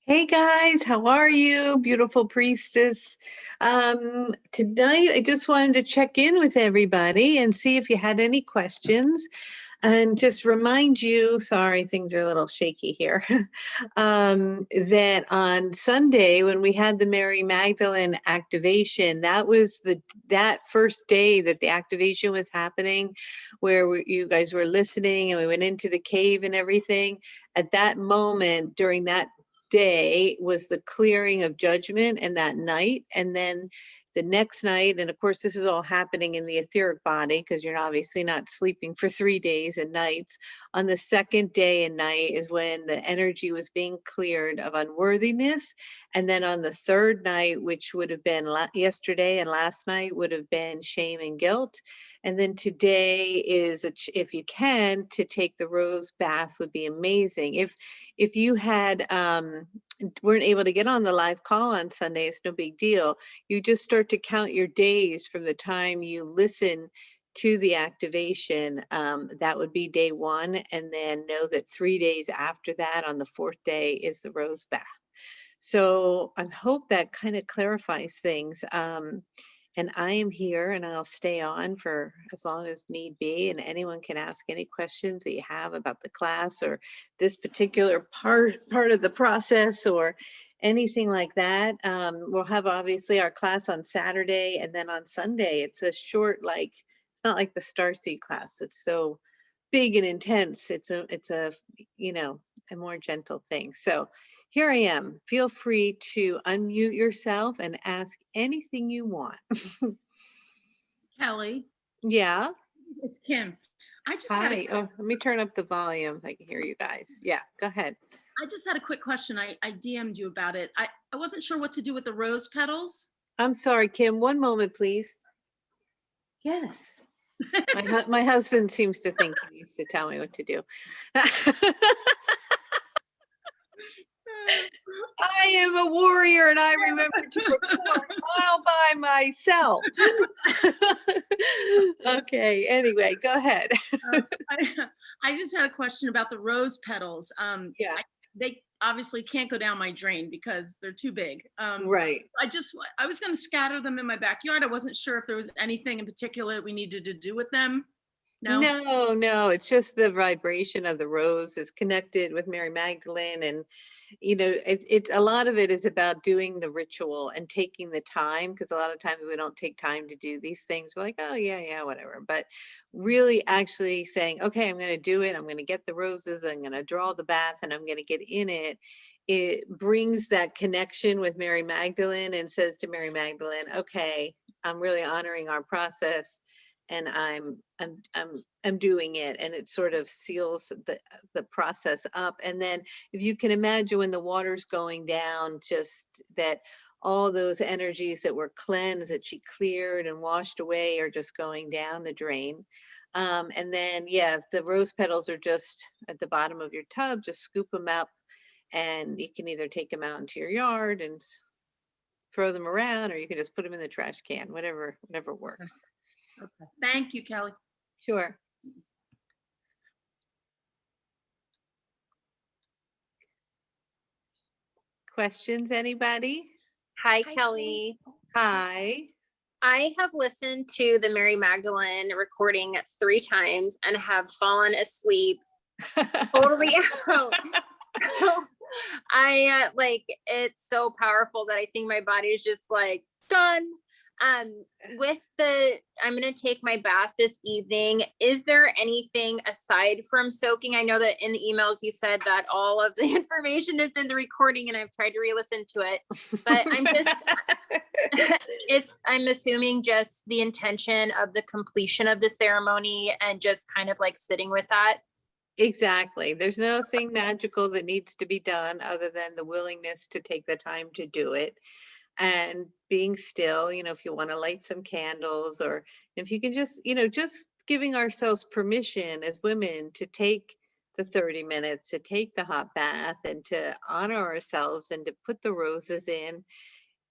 Hey guys, how are you? Beautiful priestess. Tonight, I just wanted to check in with everybody and see if you had any questions and just remind you, sorry, things are a little shaky here, that on Sunday when we had the Mary Magdalene activation, that was that first day that the activation was happening, where you guys were listening and we went into the cave and everything. At that moment, during that day was the clearing of judgment, and that night, and then the next night, and of course this is all happening in the etheric body because you're obviously not sleeping for 3 days and nights. On the second day and night is when the energy was being cleared of unworthiness, and then on the third night, which would have been yesterday, and last night would have been shame and guilt, and then today is if you can, to take the rose bath would be amazing. If you had weren't able to get on the live call on Sunday, it's no big deal. You just start to count your days from the time you listen to the activation. That would be day 1, and then know that 3 days after that, on the 4th day, is the rose bath. So I hope that kind of clarifies things. And I am here and I'll stay on for as long as need be. And anyone can ask any questions that you have about the class or this particular part of the process or anything like that. We'll have obviously our class on Saturday, and then on Sunday, it's a short, it's not like the Starseed class. It's so big and intense. It's a a more gentle thing. So here I am. Feel free to unmute yourself and ask anything you want. Kelly, Yeah. it's Kim. I just had Hi. Oh, let me turn up the volume so I can hear you guys. Yeah, go ahead. I just had a quick question. I DM'd you about it. I wasn't sure what to do with the rose petals. I'm sorry, Kim. One moment, please. Yes. My husband seems to think he needs to tell me what to do. I am a warrior and I remember to record all by myself. Okay, anyway, go ahead. I just had a question about the rose petals. Yeah. They obviously can't go down my drain because they're too big. Right. I was going to scatter them in my backyard. I wasn't sure if there was anything in particular we needed to do with them. No, it's just the vibration of the rose is connected with Mary Magdalene, and it's a lot of it is about doing the ritual and taking the time, because a lot of times we don't take time to do these things. We're like, oh yeah, whatever. But really actually saying, okay, I'm going to do it. I'm going to get the roses. I'm going to draw the bath and I'm going to get in it. It brings that connection with Mary Magdalene and says to Mary Magdalene, okay, I'm really honoring our process, and I'm doing it, and it sort of seals the process up. And then if you can imagine when the water's going down, just that all those energies that were cleansed, that she cleared and washed away, are just going down the drain. And then if the rose petals are just at the bottom of your tub, just scoop them up, and you can either take them out into your yard and throw them around, or you can just put them in the trash can, whatever works. Okay. Thank you, Kelly. Sure. Questions, anybody? Hi, Kelly. Hi. I have listened to the Mary Magdalene recording 3 times and have fallen asleep totally out. So I it's so powerful that I think my body is just like done. I'm gonna take my bath this evening. Is there anything aside from soaking? I know that in the emails you said that all of the information is in the recording, and I've tried to re-listen to it, but I'm assuming just the intention of the completion of the ceremony and just kind of like sitting with that. Exactly. There's nothing magical that needs to be done other than the willingness to take the time to do it and being still. If you want to light some candles, or if you can just giving ourselves permission as women to take the 30 minutes, to take the hot bath, and to honor ourselves and to put the roses in.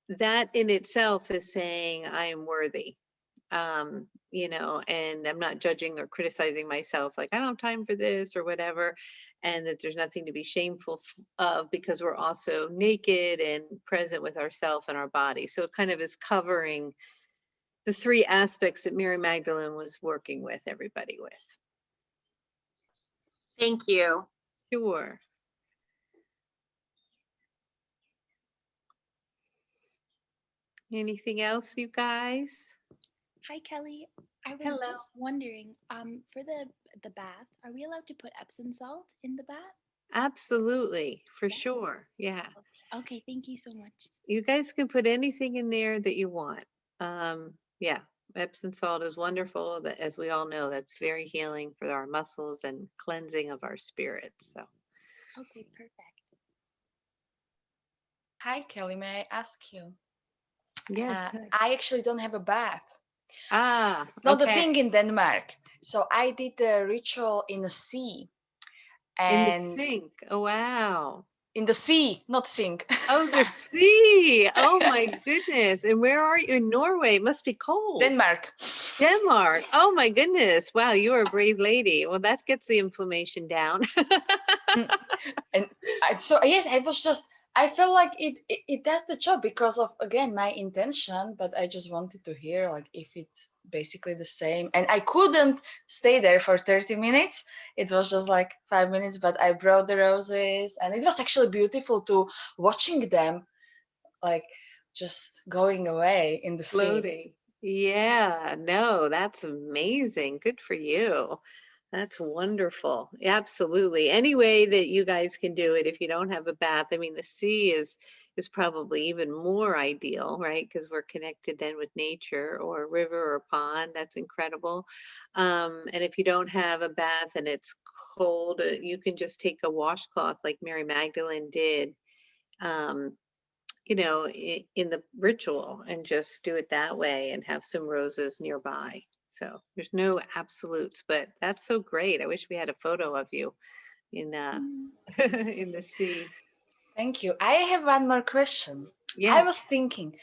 That in itself is saying, I am worthy. you know, and I'm not judging or criticizing myself, like I don't have time for this or whatever, and that there's nothing to be shameful of, because we're also naked and present with ourselves and our body. So it kind of is covering the three aspects that Mary Magdalene was working with everybody with. Thank you. Sure. Anything else, you guys? Hi, Kelly. I was Hello. just wondering, for the bath, are we allowed to put Epsom salt in the bath? Absolutely, for sure. Yeah. Okay, thank you so much. You guys can put anything in there that you want. Yeah, Epsom salt is wonderful. That, as we all know, that's very healing for our muscles and cleansing of our spirits. So, Okay, perfect. Hi, Kelly. May I ask you? yes. Good. I actually don't have a bath. Ah, It's not a okay. thing in Denmark. So I did the ritual in the sea. In the And sink. Oh, wow. in the sea, not sink. Oh, the sea. Oh my goodness. And where are you? In Norway. It must be cold. Denmark. Denmark. Oh my goodness. Wow, you are a brave lady. Well, that gets the inflammation down. And so yes, I felt like it does the job because of, again, my intention, but I just wanted to hear like if it's basically the same. And I couldn't stay there for 30 minutes. It was just like 5 minutes, but I brought the roses, and it was actually beautiful to watching them like just going away in the sea. Floating. Yeah, no, that's amazing. Good for you. That's wonderful. Absolutely. Any way that you guys can do it if you don't have a bath. I mean, the sea is probably even more ideal, right? Because we're connected then with nature, or a river or a pond. That's incredible. And if you don't have a bath and it's cold, you can just take a washcloth like Mary Magdalene did. Um, you know, in the ritual, and just do it that way and have some roses nearby. So there's no absolutes, but that's so great. I wish we had a photo of you in in the sea. Thank you. I have one more question. Yeah. I was thinking,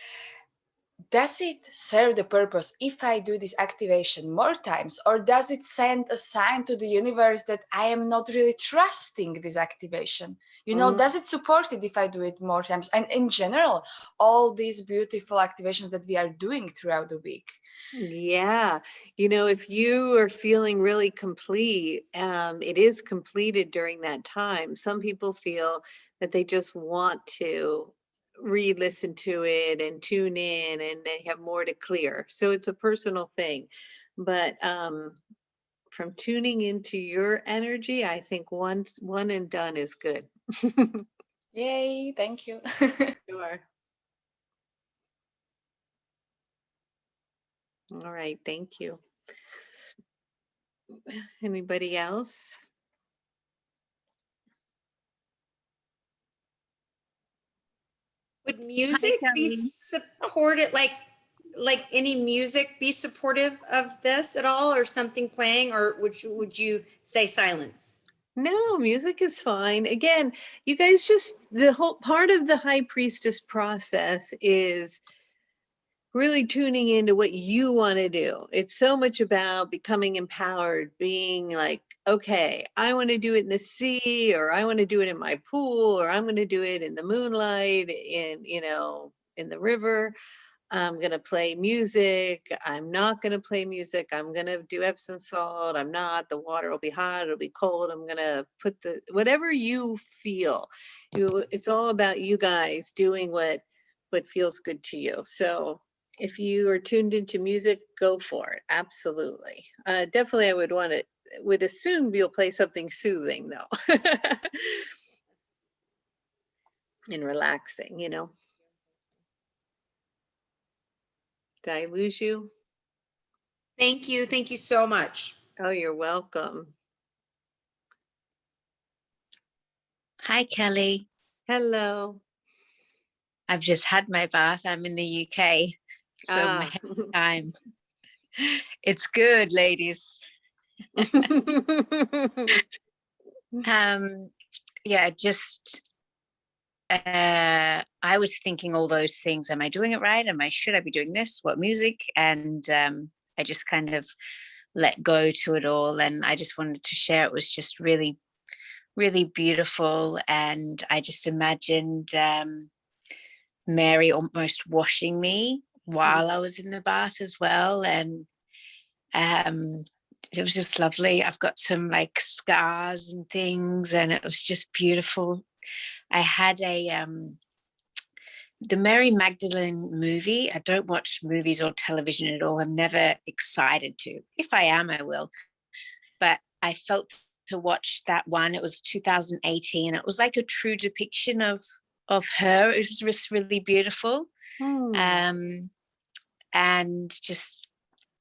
does it serve the purpose if I do this activation more times, or does it send a sign to the universe that I am not really trusting this activation? You know, does it support it if I do it more times? And in general, all these beautiful activations that we are doing throughout the week. Yeah, you know, if you are feeling really complete, it is completed during that time. Some people feel that they just want to re-listen to it and tune in, and they have more to clear. So it's a personal thing. But from tuning into your energy, I think one and done is good. Yay, thank you. Sure. All right, thank you. Anybody else? Would music be supported, like any music be supportive of this at all, or something playing, or would you say silence? No, music is fine. Again, you guys, just the whole part of the high priestess process is really tuning into what you want to do. It's so much about becoming empowered, being like, okay, I want to do it in the sea, or I want to do it in my pool, or I'm going to do it in the moonlight, in, you know, in the river. I'm going to play music. I'm not going to play music. I'm going to do Epsom salt. I'm not. The water will be hot. It'll be cold. I'm going to put the, whatever you feel. It's all about you guys doing what feels good to you. So if you are tuned into music, go for it. Absolutely. Definitely, I would assume you'll play something soothing though. And relaxing, you know. Did I lose you? Thank you. Thank you so much. Oh, you're welcome. Hi, Kelly. Hello. I've just had my bath. I'm in the UK, so my time. It's good, ladies. Yeah, just I was thinking all those things. Am I doing it right? Should I be doing this? What music? And I just kind of let go to it all, and I just wanted to share. It was just really, really beautiful, and I just imagined Mary almost washing me while I was in the bath as well, and it was just lovely. I've got some like scars and things, and it was just beautiful. I had the Mary Magdalene movie. I don't watch movies or television at all. I'm never excited to. If I am, I will. But I felt to watch that one. It was 2018. It was like a true depiction of her. It was just really beautiful. And just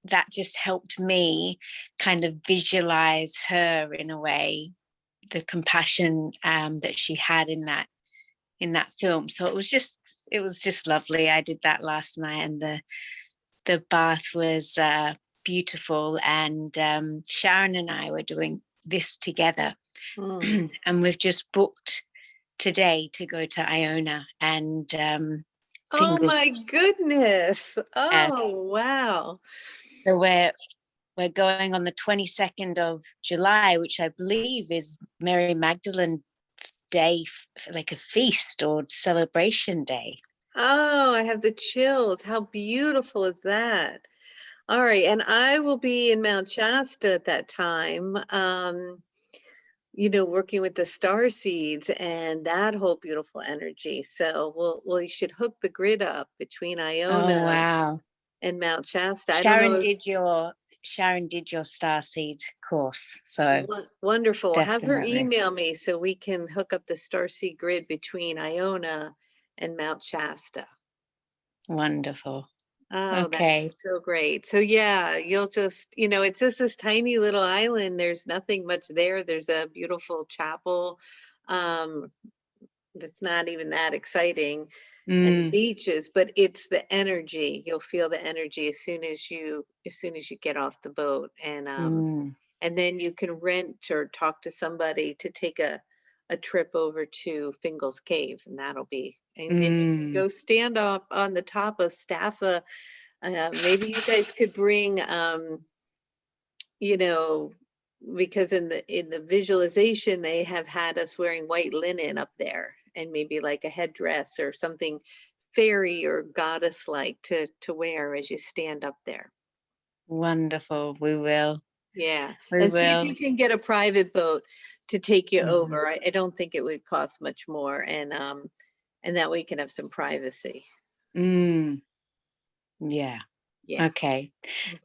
that just helped me kind of visualize her in a way, the compassion that she had in that film. So it was just lovely. I did that last night, and the bath was beautiful. And Sharon and I were doing this together, and we've just booked today to go to Iona, and oh my goodness. Oh wow. So we're going on the 22nd of July, which I believe is Mary Magdalene Day, like a feast or celebration day. Oh, I have the chills. How beautiful is that? All right, and I will be in Mount Shasta at that time, working with the star seeds and that whole beautiful energy. So you should hook the grid up between Iona Oh wow. and Mount Shasta. Sharon did your starseed course, so wonderful. Have her definitely. email me so we can hook up the starseed grid between Iona and Mount Shasta. Wonderful. Oh, okay. That's so great. So yeah, you'll just, it's just this tiny little island. There's nothing much there. There's a beautiful chapel. That's not even that exciting. And beaches, but it's the energy. You'll feel the energy as soon as you get off the boat, and then you can rent or talk to somebody to take a trip over to Fingal's Cave, and that'll be, and then you can go stand up on the top of Staffa. Maybe you guys could bring because in the visualization they have had us wearing white linen up there, and maybe like a headdress or something fairy or goddess like to wear as you stand up there. Wonderful. We will. Yeah. We And see if will. you can get a private boat to take you over. I don't think it would cost much more, and that way you can have some privacy. Yeah. Okay.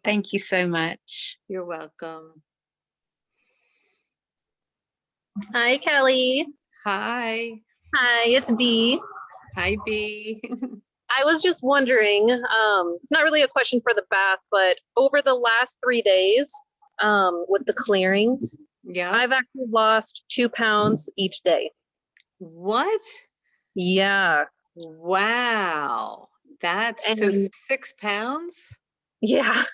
Thank you so much. You're welcome. Hi, Kelly. Hi. Hi, it's Dee. Hi, Dee. I was just wondering, it's not really a question for the bath, but over the last 3 days, with the clearings, I've actually lost 2 pounds each day. What? Yeah. Wow. That's so 6 pounds? Yeah.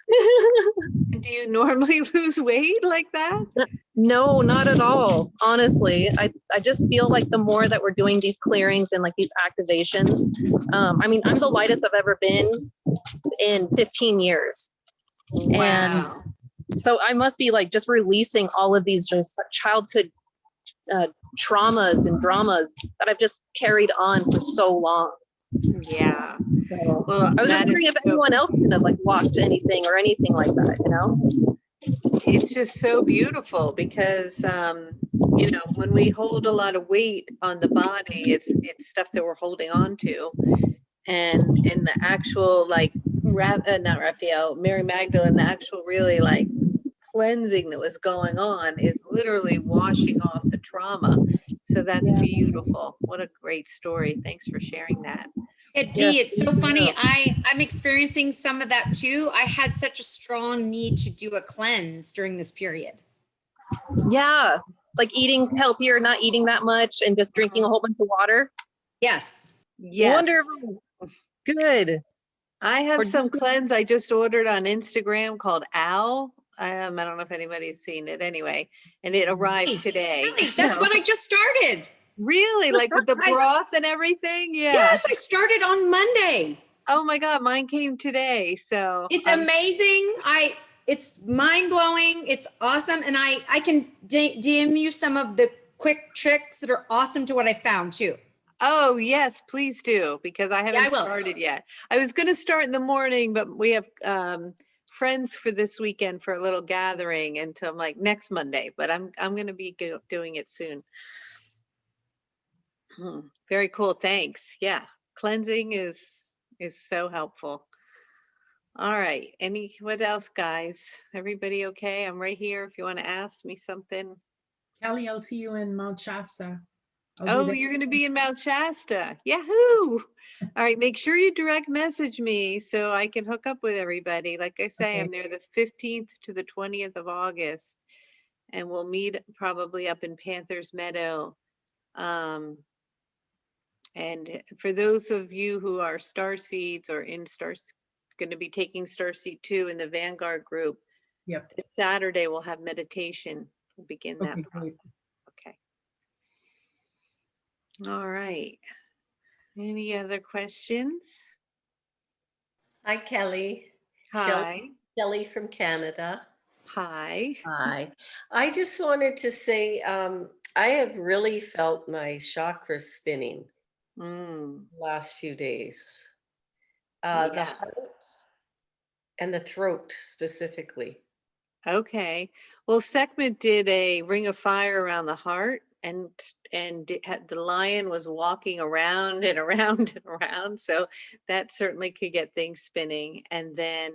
Do you normally lose weight like that? No, not at all. Honestly, I just feel like the more that we're doing these clearings and like these activations, I'm the lightest I've ever been in 15 years. Wow. And so I must be like just releasing all of these just childhood traumas and dramas that I've just carried on for so long. Yeah. So, well, I was just wondering if anyone else could have like lost anything or anything like that, It's just so beautiful because, when we hold a lot of weight on the body, it's stuff that we're holding on to. And in the actual, like, not Raphael, Mary Magdalene, the actual really like cleansing that was going on is literally washing off the trauma. So that's beautiful. What a great story. Thanks for sharing that. Yeah, Dee, it's so funny. I'm experiencing some of that too. I had such a strong need to do a cleanse during this period. Yeah, like eating healthier, not eating that much, and just drinking a whole bunch of water. Yes. Yes. Wonderful. Good. I have some cleanse I just ordered on Instagram called Ow. I don't know if anybody's seen it anyway, and it arrived today. Really? That's what I just started. Really? Like with the broth and everything? Yeah. Yes, I started on Monday. Oh my God, mine came today. So It's amazing. It's mind blowing. It's awesome. And I can DM you some of the quick tricks that are awesome to what I found too. Oh yes, please do, because I haven't I will. started yet. I was going to start in the morning, but we have friends for this weekend for a little gathering, and so I'm like next Monday. But I'm going to be doing it soon. Very cool. Thanks. Yeah, cleansing is so helpful. All right. What else, guys? Everybody okay? I'm right here if you want to ask me something. Kelly, I'll see you in Mount Shasta. Oh, you're going to be in Mount Shasta. Yahoo! All right, make sure you direct message me so I can hook up with everybody. Like I say, Okay. I'm there the 15th to the 20th of August, and we'll meet probably up in Panthers Meadow. And for those of you who are Starseeds or going to be taking Starseed 2 in the Vanguard group, Yep. this Saturday we'll have meditation. We'll begin that Okay, process. great. Okay. All right. Any other questions? Hi, Kelly. Hi. Shelley from Canada. Hi. Hi. I just wanted to say I have really felt my chakras spinning the last few days. The Yeah. heart and the throat specifically. Okay. Well, Sekhmet did a ring of fire around the heart, and the lion was walking around and around and around. So that certainly could get things spinning. And then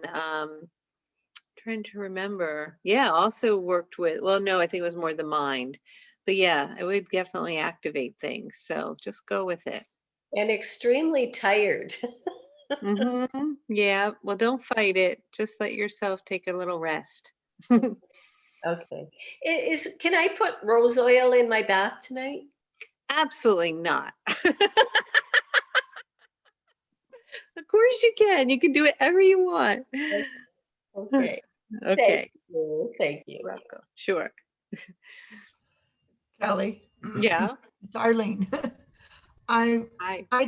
trying to remember. Yeah, also worked with, well, no, I think it was more the mind. But yeah, it would definitely activate things. So just go with it. And extremely tired. Yeah, well, don't fight it. Just let yourself take a little rest. Okay. Can I put rose oil in my bath tonight? Absolutely not. Of course you can. You can do whatever you want. Okay. Okay. Thank you. You're welcome. Sure. Kelly. Yeah. It's Arlene. I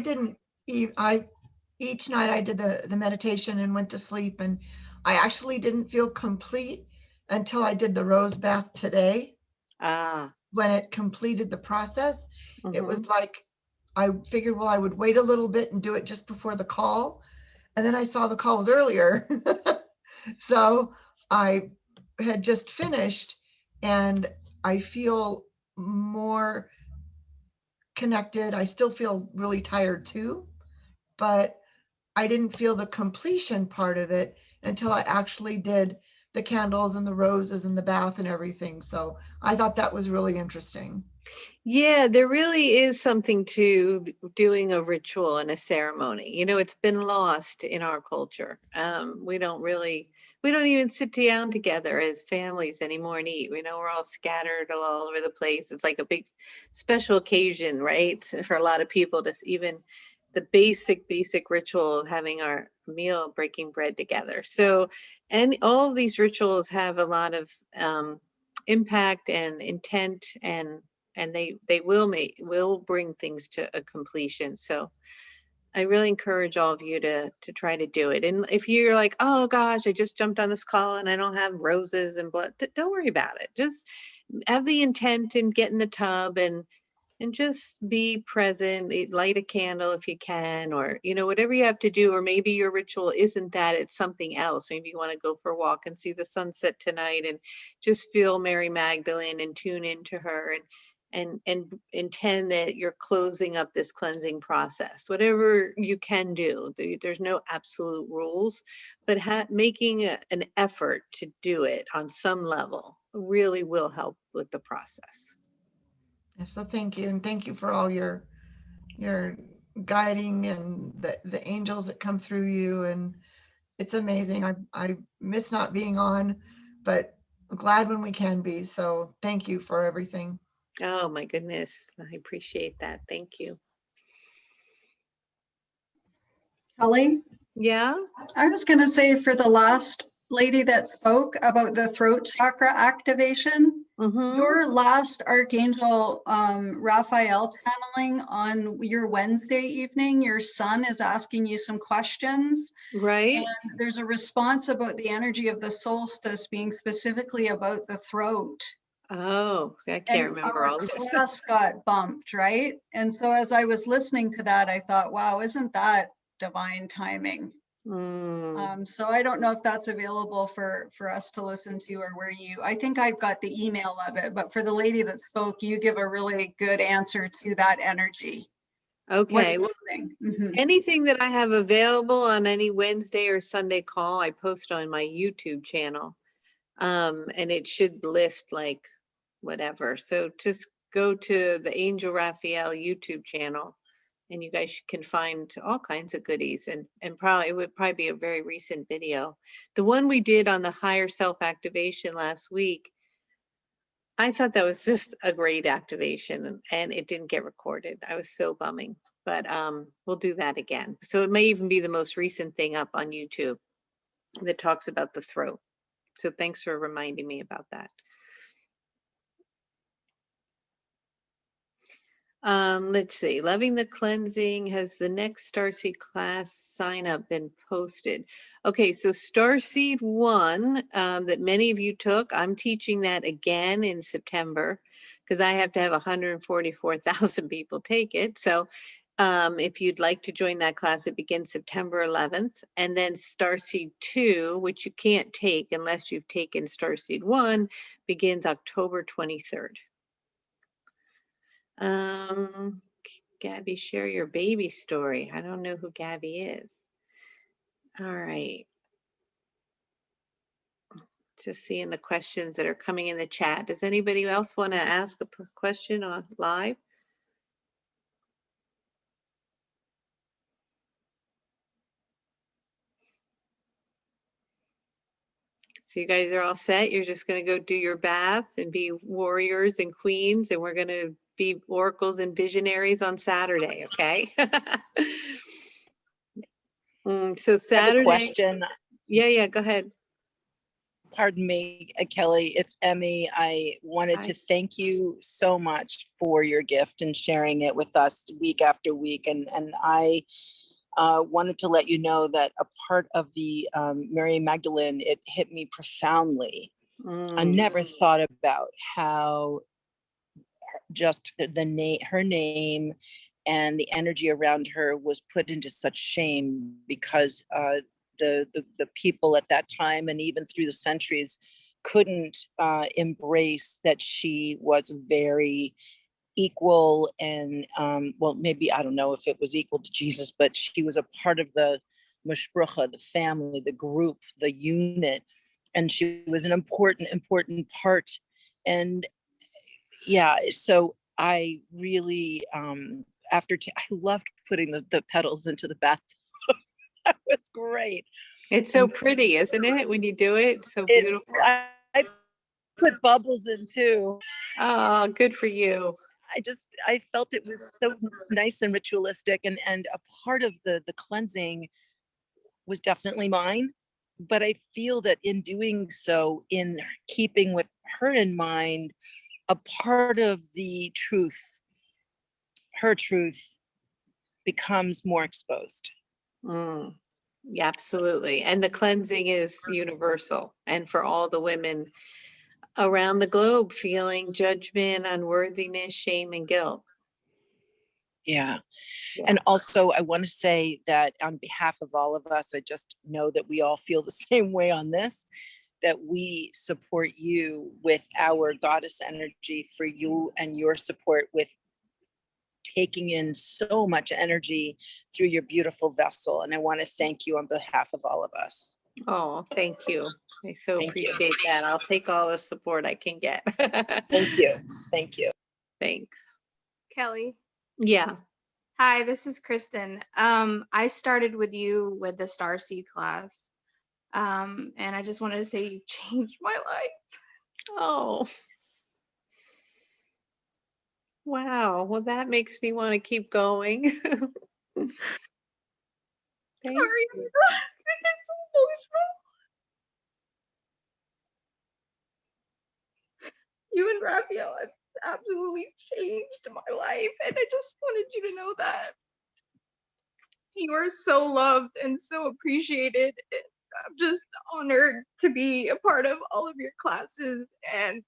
didn't each night I did the meditation and went to sleep, and I actually didn't feel complete until I did the rose bath today. When it completed the process, it was like I figured, well, I would wait a little bit and do it just before the call, and then I saw the call was earlier. So I had just finished, and I feel more connected. I still feel really tired too, but I didn't feel the completion part of it until I actually did the candles and the roses and the bath and everything. So I thought that was really interesting. Yeah, there really is something to doing a ritual and a ceremony. You know, it's been lost in our culture. We don't even sit down together as families anymore and eat. We know we're all scattered all over the place. It's like a big special occasion, right? For a lot of people to even the basic ritual of having our meal, breaking bread together. So, and all of these rituals have a lot of impact and intent, and they will bring things to a completion. So I really encourage all of you to try to do it. And if you're like, oh gosh, I just jumped on this call and I don't have roses and blood, don't worry about it. Just have the intent and get in the tub and just be present. Light a candle if you can, or whatever you have to do. Or maybe your ritual isn't that, it's something else. Maybe you want to go for a walk and see the sunset tonight and just feel Mary Magdalene and tune into her and intend that you're closing up this cleansing process. Whatever you can do, there's no absolute rules, but making an effort to do it on some level really will help with the process. So thank you, and thank you for all your guiding and the angels that come through you, and it's amazing. I miss not being on, but glad when we can be. So thank you for everything. Oh my goodness, I appreciate that. Thank you. Kelly? Yeah? I was going to say, for the last lady that spoke about the throat chakra activation, Your last Archangel Raphael channeling on your Wednesday evening, your son is asking you some questions. Right. And there's a response about the energy of the solstice being specifically about the throat. Oh, I can't And remember our all this. class got bumped, right? And so as I was listening to that, I thought, wow, isn't that divine timing? So I don't know if that's available for us to listen to, or where you, I think I've got the email of it, but for the lady that spoke, you give a really good answer to that energy. Okay. Well, Mm-hmm. anything that I have available on any Wednesday or Sunday call, I post on my YouTube channel. And it should list like whatever. So just go to the Angel Raphael YouTube channel and you guys can find all kinds of goodies, and probably it would probably be a very recent video. The one we did on the higher self activation last week, I thought that was just a great activation, and it didn't get recorded. I was so bumming, but we'll do that again. So it may even be the most recent thing up on YouTube that talks about the throat. So thanks for reminding me about that. Let's see, Loving the Cleansing, has the next Starseed class sign up been posted? Okay, so Starseed 1 that many of you took, I'm teaching that again in September because I have to have 144,000 people take it. So if you'd like to join that class, it begins September 11th. And then Starseed 2, which you can't take unless you've taken Starseed 1, begins October 23rd. Gabby, share your baby story. I don't know who Gabby is. All right. Just seeing the questions that are coming in the chat. Does anybody else want to ask a question on live? So you guys are all set. You're just going to go do your bath and be warriors and queens, and we're going to be oracles and visionaries on Saturday, okay? So Saturday. Question. Yeah, go ahead. Pardon me, Kelly, it's Emmy. I wanted to thank you so much for your gift and sharing it with us week after week. And I wanted to let you know that a part of the Mary Magdalene, it hit me profoundly. I never thought about how just the name, her name and the energy around her was put into such shame because the people at that time and even through the centuries couldn't embrace that she was very equal and well, maybe, I don't know if it was equal to Jesus, but she was a part of the mashprucha, the family, the group, the unit, and she was an important part. And yeah, so I really I loved putting the petals into the bathtub. That was great. It's so pretty, isn't it, when you do it? So beautiful. I put bubbles in too. Oh, good for you. I felt it was so nice and ritualistic, and a part of the cleansing was definitely mine. But I feel that in doing so, in keeping with her in mind, a part of the truth, her truth, becomes more exposed. Yeah, absolutely. And the cleansing is universal, and for all the women around the globe feeling judgment, unworthiness, shame, and guilt. Yeah. And also, I want to say that on behalf of all of us, I just know that we all feel the same way on this, that we support you with our goddess energy for you and your support with taking in so much energy through your beautiful vessel. And I want to thank you on behalf of all of us. Oh, thank you. I so appreciate that. I'll take all the support I can get. Thank you. Thank you. Thanks. Kelly. Yeah. Hi, this is Kristen. I started with you with the Starseed class. And I just wanted to say you changed my life. Oh. Wow. Well, that makes me want to keep going. Thank Sorry, you. I get so emotional. you and Raphael have absolutely changed my life. And I just wanted you to know that you are so loved and so appreciated. I'm just honored to be a part of all of your classes, and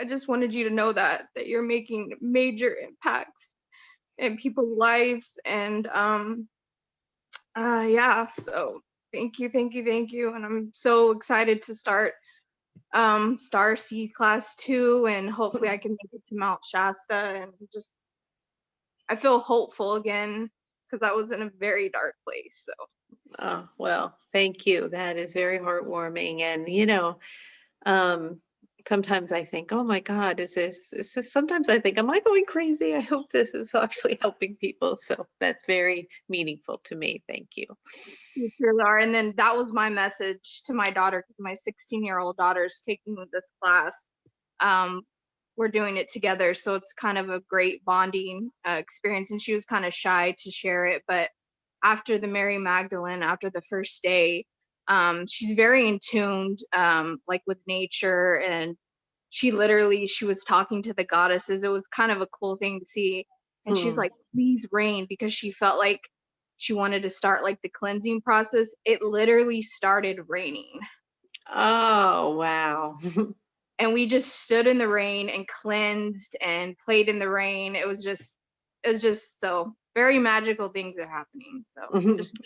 I just wanted you to know that you're making major impacts in people's lives. And yeah, so thank you, thank you, thank you. And I'm so excited to start Star C class 2, and hopefully I can make it to Mount Shasta. And just I feel hopeful again, because I was in a very dark place. So Oh, well, thank you. That is very heartwarming. And, you know, um, sometimes I think, oh my God, is this, sometimes I think, am I going crazy? I hope this is actually helping people. So that's very meaningful to me. Thank you. you truly are. And then that was my message to my daughter, because my 16-year-old daughter's taking this class. We're doing it together, so it's kind of a great bonding experience. And she was kind of shy to share it, but after the Mary Magdalene, after the first day, she's very in tuned, like with nature, and she was talking to the goddesses. It was kind of a cool thing to see. And she's like, please rain, because she felt like she wanted to start like the cleansing process. It literally started raining. Oh, wow. And we just stood in the rain and cleansed and played in the rain. It was just so very magical things are happening. So just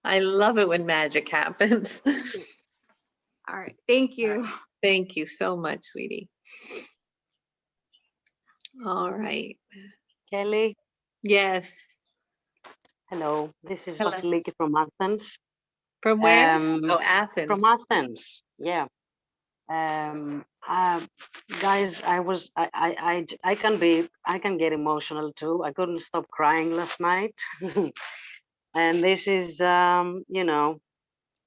I love it when magic happens. all right. Thank you. Thank you so much, sweetie. All right. Kelly. Yes. Hello, this is Hello. Vasiliki from Athens. From where? Oh, Athens. From Athens, yeah. Guys, I can get emotional too. I couldn't stop crying last night. And this is, you know,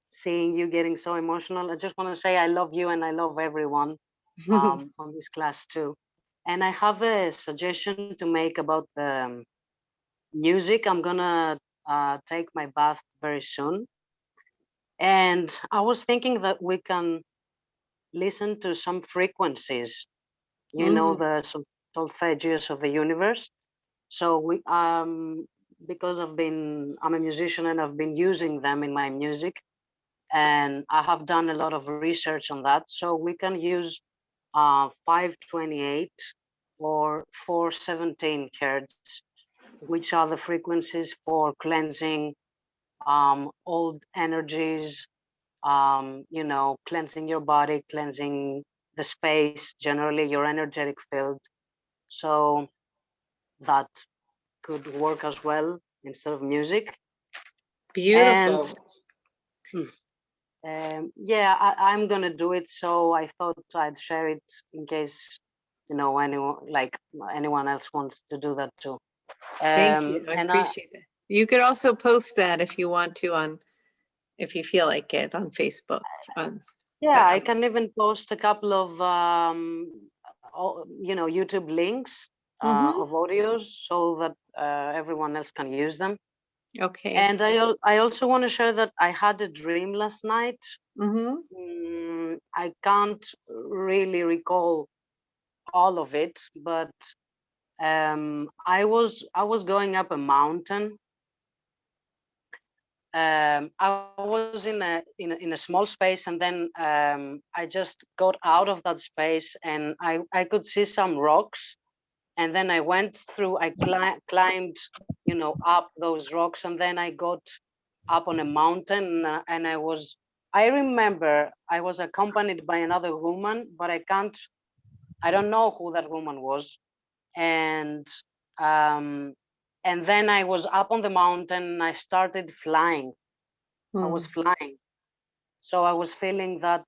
seeing you getting so emotional. I just want to say I love you and I love everyone on this class too. And I have a suggestion to make about the music. I'm gonna take my bath very soon. And I was thinking that we can listen to some frequencies, you know, the solfeggios of the universe. So we, because I'm a musician and I've been using them in my music, and I have done a lot of research on that. So we can use 528 or 417 hertz, which are the frequencies for cleansing old energies, you know, cleansing your body, cleansing the space, generally your energetic field. So that could work as well instead of music. Beautiful. And yeah, I'm gonna do it. So I thought I'd share it in case, you know, anyone else wants to do that too. Thank you. I appreciate it. You could also post that if you want to if you feel like it on Facebook. Yeah, I can even post a couple of, you know, YouTube links of audios so that everyone else can use them. Okay. And I also want to share that I had a dream last night. I can't really recall all of it, but I was going up a mountain. I was in a small space, and then I just got out of that space, and I could see some rocks, and then I went through. I climbed, you know, up those rocks, and then I got up on a mountain, and I remember I was accompanied by another woman, but I don't know who that woman was, and then I was up on the mountain and I started flying. I was flying. So I was feeling that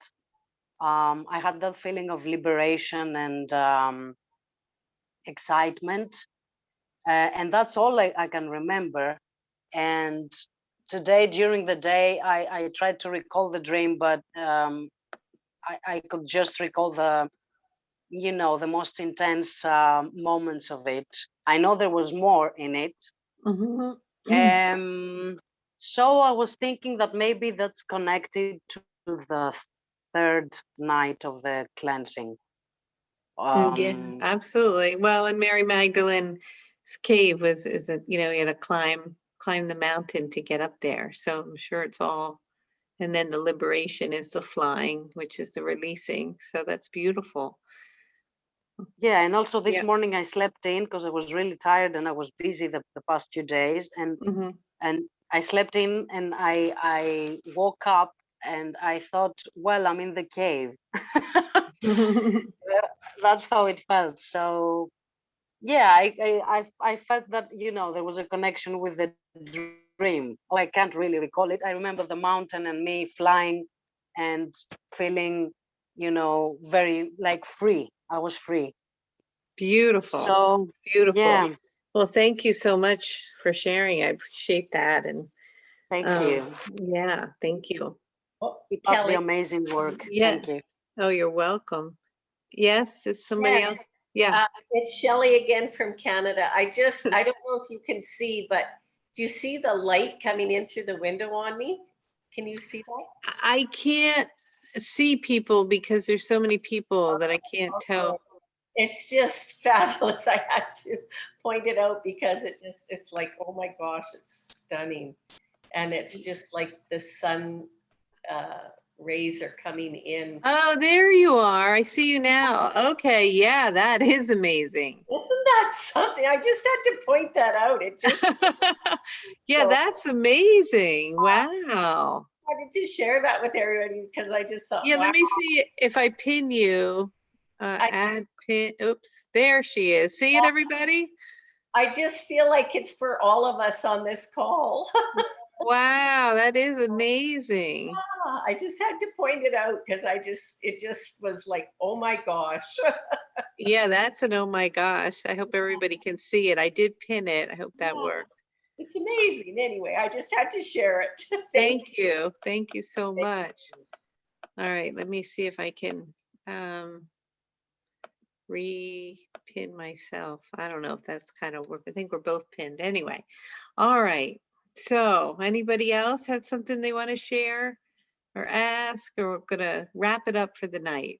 I had that feeling of liberation and excitement. And that's all I can remember. And today, during the day, I tried to recall the dream, but I could just recall you know, the most intense moments of it. I know there was more in it. So I was thinking that maybe that's connected to the third night of the cleansing. Yeah, absolutely. Well, and Mary Magdalene's cave is a, you had to climb the mountain to get up there. So I'm sure it's all, and then the liberation is the flying, which is the releasing. So that's beautiful. Yeah, and also this Yeah. morning I slept in because I was really tired and I was busy the past few days, and I slept in and I woke up and I thought, well, I'm in the cave. That's how it felt. So yeah, I felt that, there was a connection with the dream. Oh, I can't really recall it. I remember the mountain and me flying and feeling, very like free. I was free. Beautiful. So beautiful. yeah. Well, thank you so much for sharing. I appreciate that. And Thank you. Yeah, thank you. Keep up the amazing work. Yeah. Thank you. Oh, you're welcome. Yes, is somebody else? Yeah. It's Shelley again from Canada. I don't know if you can see, but do you see the light coming in through the window on me? Can you see that? I can't see people because there's so many people that I can't tell. It's just fabulous. I had to point it out because it's like, oh my gosh, it's stunning. And it's just like the sun rays are coming in. Oh, there you are. I see you now. Okay. Yeah, that is amazing. Isn't that something? I just had to point that out. It just. Yeah, that's amazing. Wow. I wanted to share that with everybody because I just thought. Yeah, wow. let me see if I pin you. Add pin. Oops, there she is. See it, everybody? I just feel like it's for all of us on this call. Wow, that is amazing. Yeah, I just had to point it out because it just was like, oh my gosh. Yeah, that's an oh my gosh. I hope everybody can see it. I did pin it. I hope that worked. It's amazing. Anyway, I just had to share it. Thank you. Thank you so much. All right, let me see if I can re-pin myself. I don't know if that's kind of work. I think we're both pinned anyway. All right. So anybody else have something they want to share or ask, or we're gonna wrap it up for the night?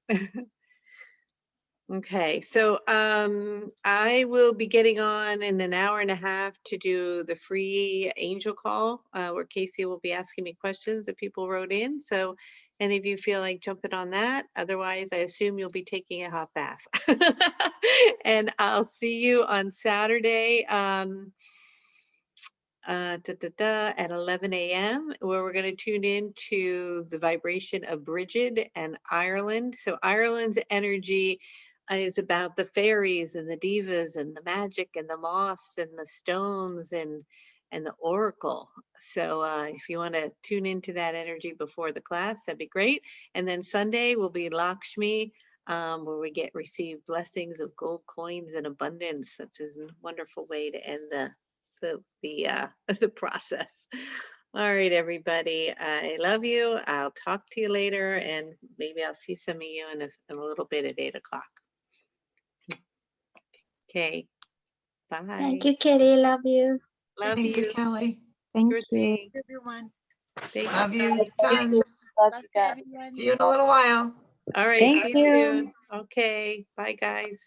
Okay, so I will be getting on in an hour and a half to do the free angel call where Casey will be asking me questions that people wrote in. So any of you feel like jumping on that? Otherwise, I assume you'll be taking a hot bath. And I'll see you on Saturday at 11 a.m. where we're going to tune in to the vibration of Bridget and Ireland. So Ireland's energy is about the fairies and the divas and the magic and the moss and the stones and the oracle. So if you want to tune into that energy before the class, that'd be great. And then Sunday will be Lakshmi, where we receive blessings of gold coins and abundance. Such a wonderful way to end the process. All right, everybody. I love you. I'll talk to you later, and maybe I'll see some of you in a little bit at 8 o'clock. Okay. Bye. Thank you, Kelly. Love you. Love Thank you, Kelly. Thank Sure you. thing. Everyone. Thank Love you. you, tons. Love you guys. See you in a little while. All right. Thank See you you. soon. Okay. Bye, guys.